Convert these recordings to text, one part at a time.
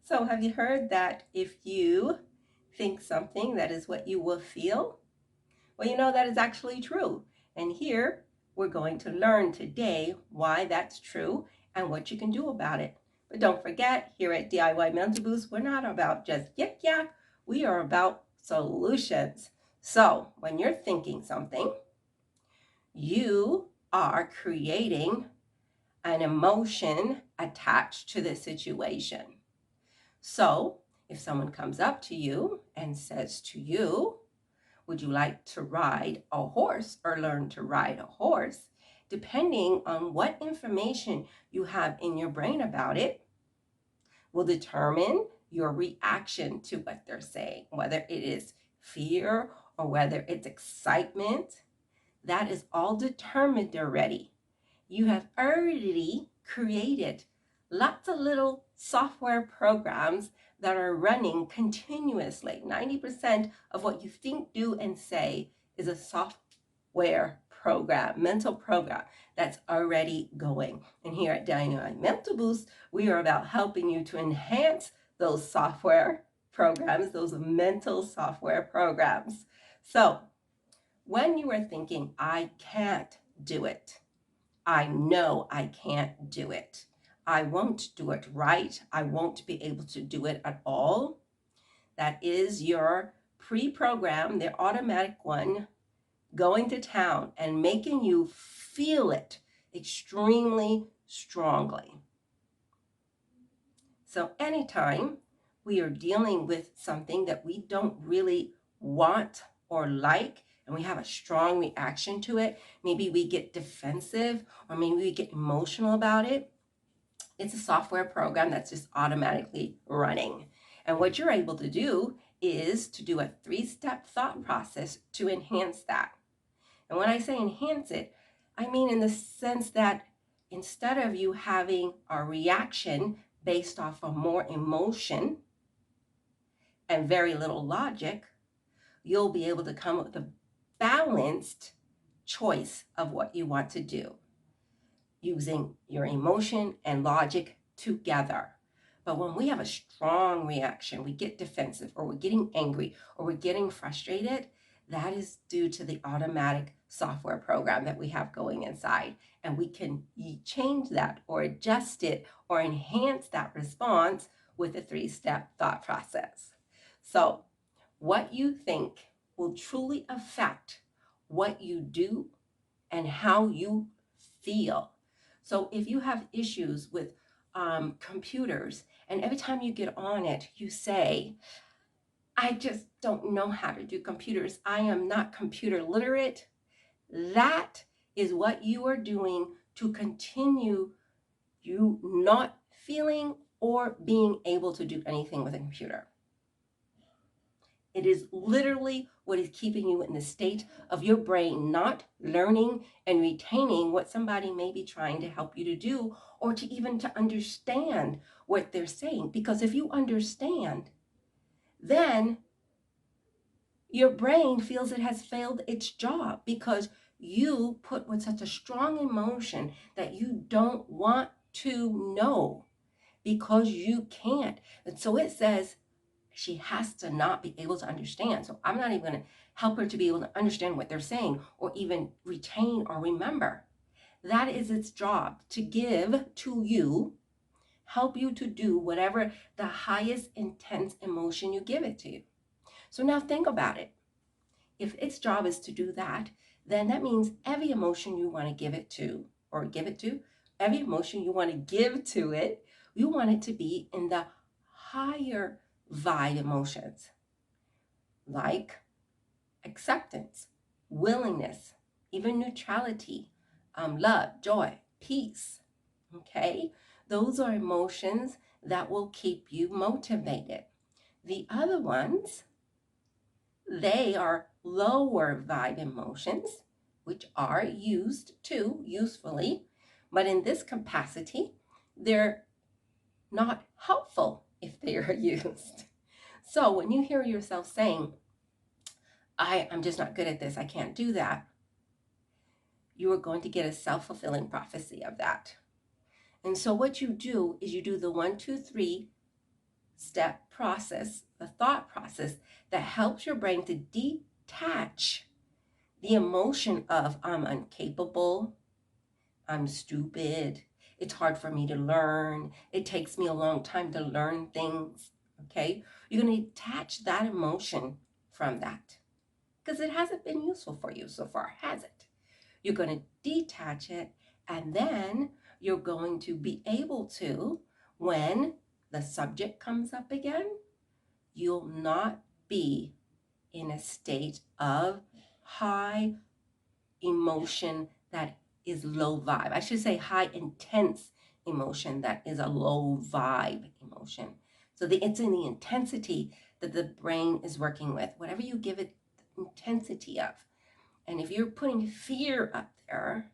So have you heard that if you think something, that is what you will feel? Well, you know that is actually true. And here we're going to learn today why that's true and what you can do about it. But don't forget, here at DIY Mental Boost, we're not about just yik yak. We are about solutions. So when you're thinking something, you are creating an emotion attached to the situation. So if someone comes up to you and says to you, would you like to ride a horse or learn to ride a horse? Depending on what information you have in your brain about it, will determine your reaction to what they're saying, whether it is fear or whether it's excitement. That is all determined already. You have already created lots of little software programs that are running continuously. 90% of what you think, do, and say is a software program, mental program that's already going. And here at DIY Mental Boost, we are about helping you to enhance those software programs, those mental software programs. So when you are thinking, I can't do it, I know I can't do it, I won't do it right, I won't be able to do it at all, that is your pre-program, the automatic one, going to town and making you feel it extremely strongly. So anytime we are dealing with something that we don't really want or like, and we have a strong reaction to it, maybe we get defensive or maybe we get emotional about it, it's a software program that's just automatically running. And what you're able to do is to do a 3-step thought process to enhance that. And when I say enhance it, I mean in the sense that instead of you having a reaction based off of more emotion and very little logic, you'll be able to come up with a balanced choice of what you want to do using your emotion and logic together. But when we have a strong reaction, we get defensive or we're getting angry or we're getting frustrated, that is due to the automatic software program that we have going inside. And we can change that or adjust it or enhance that response with a 3-step thought process. So what you think will truly affect what you do and how you feel. So if you have issues with computers, and every time you get on it, you say, I just don't know how to do computers, I am not computer literate, that is what you are doing to continue you not feeling or being able to do anything with a computer. It is literally what is keeping you in the state of your brain not learning and retaining what somebody may be trying to help you to do, or to even to understand what they're saying. Because if you understand, then your brain feels it has failed its job because you put with such a strong emotion that you don't want to know because you can't. And so it says, she has to not be able to understand. So I'm not even going to help her to be able to understand what they're saying or even retain or remember. That is its job, to give to you, help you to do whatever the highest intense emotion you give it to you. So now think about it. If its job is to do that, then that means every emotion you want to give it to, every emotion you want to give to it, you want it to be in the higher vibe emotions, like acceptance, willingness, even neutrality, love, joy, peace. Okay, those are emotions that will keep you motivated. The other ones, they are lower vibe emotions, which are used too usefully, but in this capacity, they're not helpful if they are used. So when you hear yourself saying, I'm just not good at this, I can't do that, you are going to get a self-fulfilling prophecy of that. And so what you do is you do the 1, 2, 3 step process, the thought process that helps your brain to detach the emotion of I'm incapable, I'm stupid, it's hard for me to learn, it takes me a long time to learn things. Okay? You're going to detach that emotion from that because it hasn't been useful for you so far, has it? You're going to detach it, and then you're going to be able to, when the subject comes up again, you'll not be in a state of high emotion that is low vibe. I should say high intense emotion that is a low vibe emotion. So it's in the intensity that the brain is working with, whatever you give it the intensity of. And if you're putting fear up there,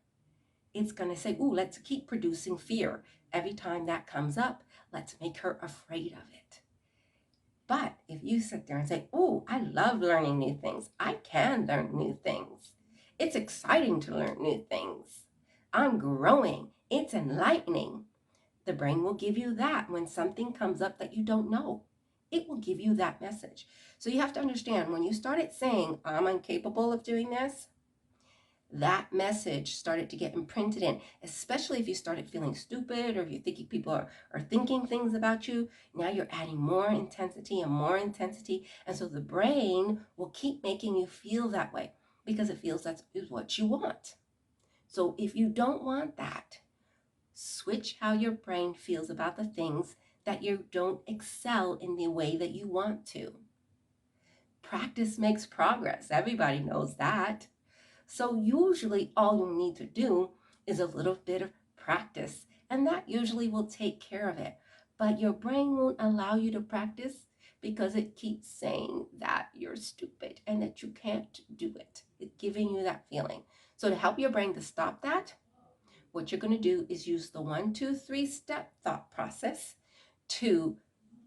it's going to say, ooh, let's keep producing fear. Every time that comes up, let's make her afraid of it. But if you sit there and say, ooh, I love learning new things. I can learn new things. It's exciting to learn new things. I'm growing. It's enlightening. The brain will give you that when something comes up that you don't know. It will give you that message. So you have to understand, when you started saying, I'm incapable of doing this, that message started to get imprinted in, especially if you started feeling stupid or if you think people are thinking things about you. Now you're adding more intensity and more intensity. And so the brain will keep making you feel that way because it feels that's what you want. So if you don't want that, switch how your brain feels about the things that you don't excel in the way that you want to. Practice makes progress. Everybody knows that. So usually all you need to do is a little bit of practice, and that usually will take care of it. But your brain won't allow you to practice because it keeps saying that you're stupid and that you can't do it. It's giving you that feeling. So to help your brain to stop that, what you're going to do is use the 1, 2, 3 step thought process to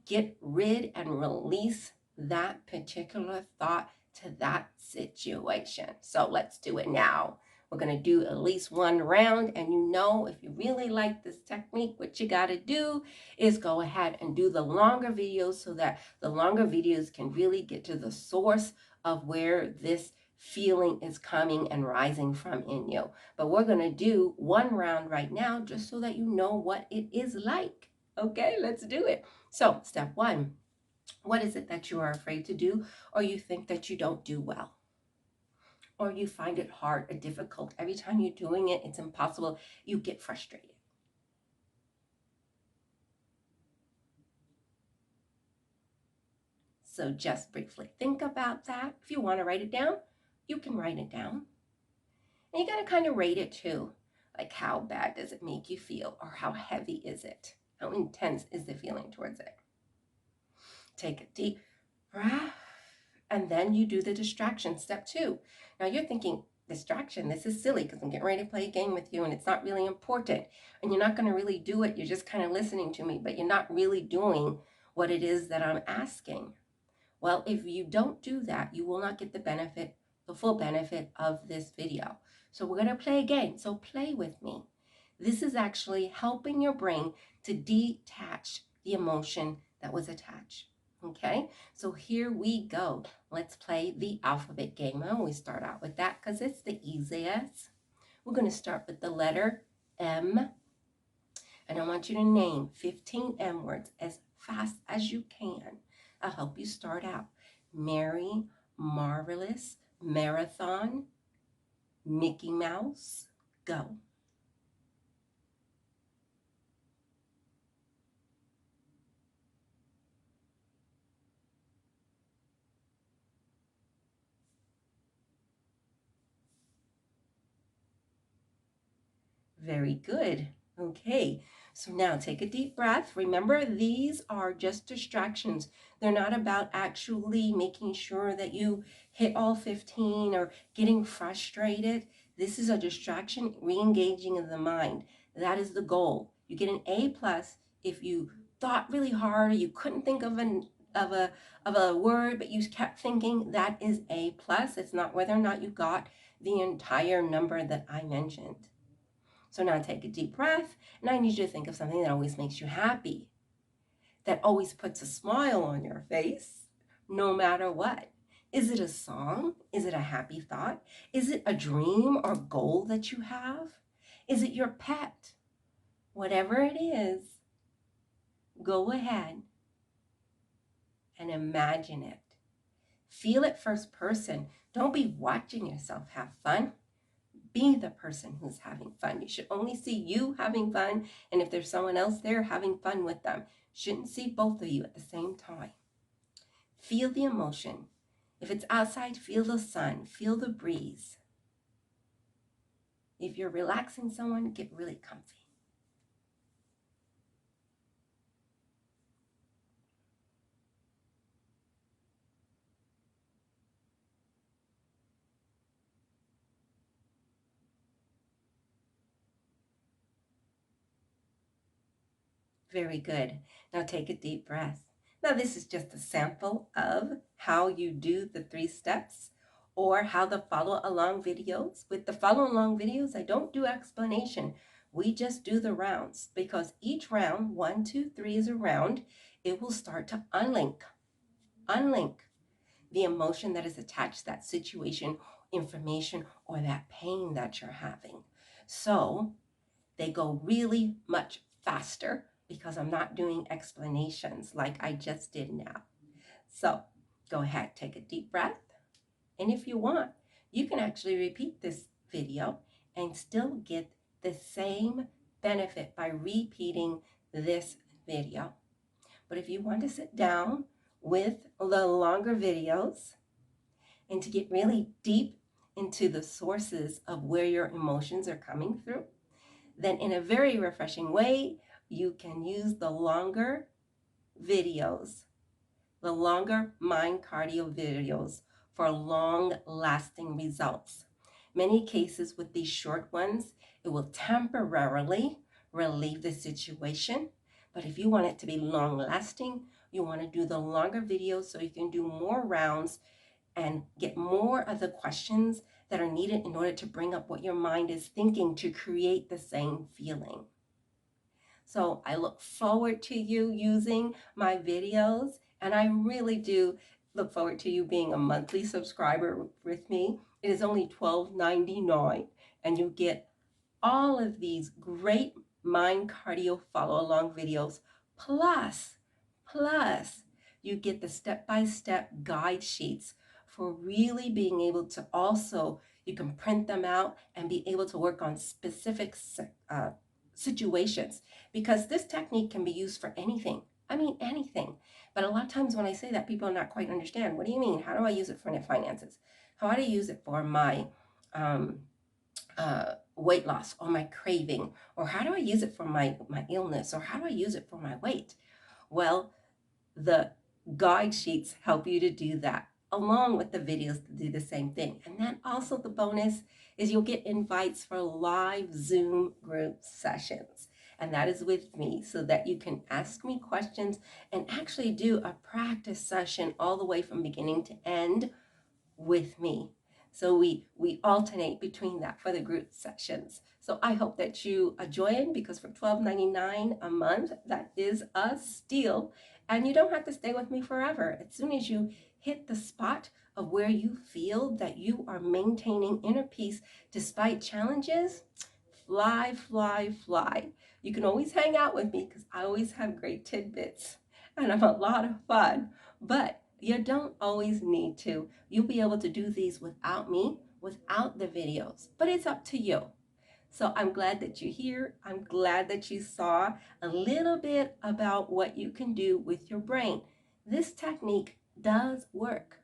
get rid and release that particular thought to that situation. So let's do it now. We're going to do at least one round, and if you really like this technique, what you got to do is go ahead and do the longer videos so that the longer videos can really get to the source of where this feeling is coming and rising from in you. But we're going to do one round right now just so that you know what it is like. Okay, let's do it. So, step 1, what is it that you are afraid to do, or you think that you don't do well? Or you find it hard or difficult. Every time you're doing it, it's impossible. You get frustrated. So just briefly think about that. If you want to write it down, you can write it down. And you got to kind of rate it too. Like, how bad does it make you feel? Or how heavy is it? How intense is the feeling towards it? Take a deep breath. And then you do the distraction, step 2. Now you're thinking, distraction, this is silly because I'm getting ready to play a game with you and it's not really important. And you're not going to really do it. You're just kind of listening to me, but you're not really doing what it is that I'm asking. Well, if you don't do that, you will not get the full benefit of this video. So we're going to play a game. So play with me. This is actually helping your brain to detach the emotion that was attached. Okay, so here we go. Let's play the alphabet game. I always start out with that because it's the easiest. We're going to start with the letter M, and I want you to name 15 M words as fast as you can. I'll help you start out. Mary, marvelous, marathon, Mickey Mouse, go. Very good. Okay, so now take a deep breath. Remember, these are just distractions. They're not about actually making sure that you hit all 15 or getting frustrated. This is a distraction, re-engaging in the mind. That is the goal. You get an A plus if you thought really hard or you couldn't think of a word, but you kept thinking. That is A plus. It's not whether or not you got the entire number that I mentioned. So now take a deep breath, and I need you to think of something that always makes you happy. that always puts a smile on your face, no matter what? Is it a song? Is it a happy thought? Is it a dream or goal that you have? Is it your pet? Whatever it is, go ahead and imagine it. Feel it first person. Don't be watching yourself have fun. Be the person who's having fun. You should only see you having fun, and if there's someone else there, having fun with them. Shouldn't see both of you at the same time. Feel the emotion. If it's outside, feel the sun, feel the breeze. If you're relaxing someone, get really comfy. Very good. Now take a deep breath. Now this is just a sample of how you do the 3 steps or how the follow along videos. With the follow along videos, I don't do explanation. We just do the rounds because each round, 1, 2, 3 is a round, it will start to unlink the emotion that is attached to that situation, information, or that pain that you're having. So they go really much faster because I'm not doing explanations like I just did now. So go ahead, take a deep breath. And if you want, you can actually repeat this video and still get the same benefit by repeating this video. But if you want to sit down with the longer videos and to get really deep into the sources of where your emotions are coming through, then in a very refreshing way, you can use the longer videos, the longer mind cardio videos for long-lasting results. Many cases with these short ones, it will temporarily relieve the situation. But if you want it to be long-lasting, you want to do the longer videos so you can do more rounds and get more of the questions that are needed in order to bring up what your mind is thinking to create the same feeling. So I look forward to you using my videos, and I really do look forward to you being a monthly subscriber with me. It is only $12.99, and you get all of these great mind cardio follow along videos, plus you get the step-by-step guide sheets for really being able to also, you can print them out and be able to work on specific situations, because this technique can be used for anything. I mean, anything. But a lot of times when I say that, people not quite understand. What do you mean? How do I use it for finances? How do I use it for my weight loss or my craving? Or how do I use it for my illness? Or how do I use it for my weight? Well, the guide sheets help you to do that, along with the videos to do the same thing. And then also the bonus is you'll get invites for live Zoom group sessions. And that is with me so that you can ask me questions and actually do a practice session all the way from beginning to end with me. So we alternate between that for the group sessions. So I hope that you join, because for $12.99 a month, that is a steal. And you don't have to stay with me forever. As soon as you hit the spot of where you feel that you are maintaining inner peace despite challenges, fly, fly, fly. You can always hang out with me because I always have great tidbits and I'm a lot of fun. But you don't always need to. You'll be able to do these without me, without the videos, but it's up to you. So I'm glad that you're here. I'm glad that you saw a little bit about what you can do with your brain. This technique does work.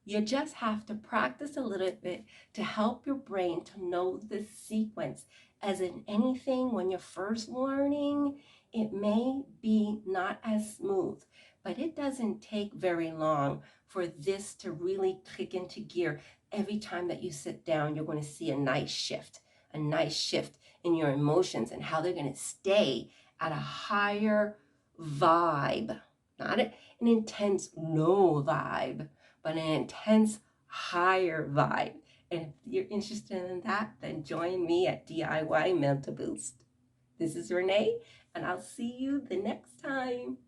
You just have to practice a little bit to help your brain to know the sequence. As in anything, when you're first learning, it may be not as smooth, but it doesn't take very long for this to really kick into gear. Every time that you sit down, you're going to see a nice shift in your emotions and how they're going to stay at a higher vibe, not an intense low vibe, but an intense higher vibe. And if you're interested in that, then join me at DIY Mental Boost. This is Renee, and I'll see you the next time.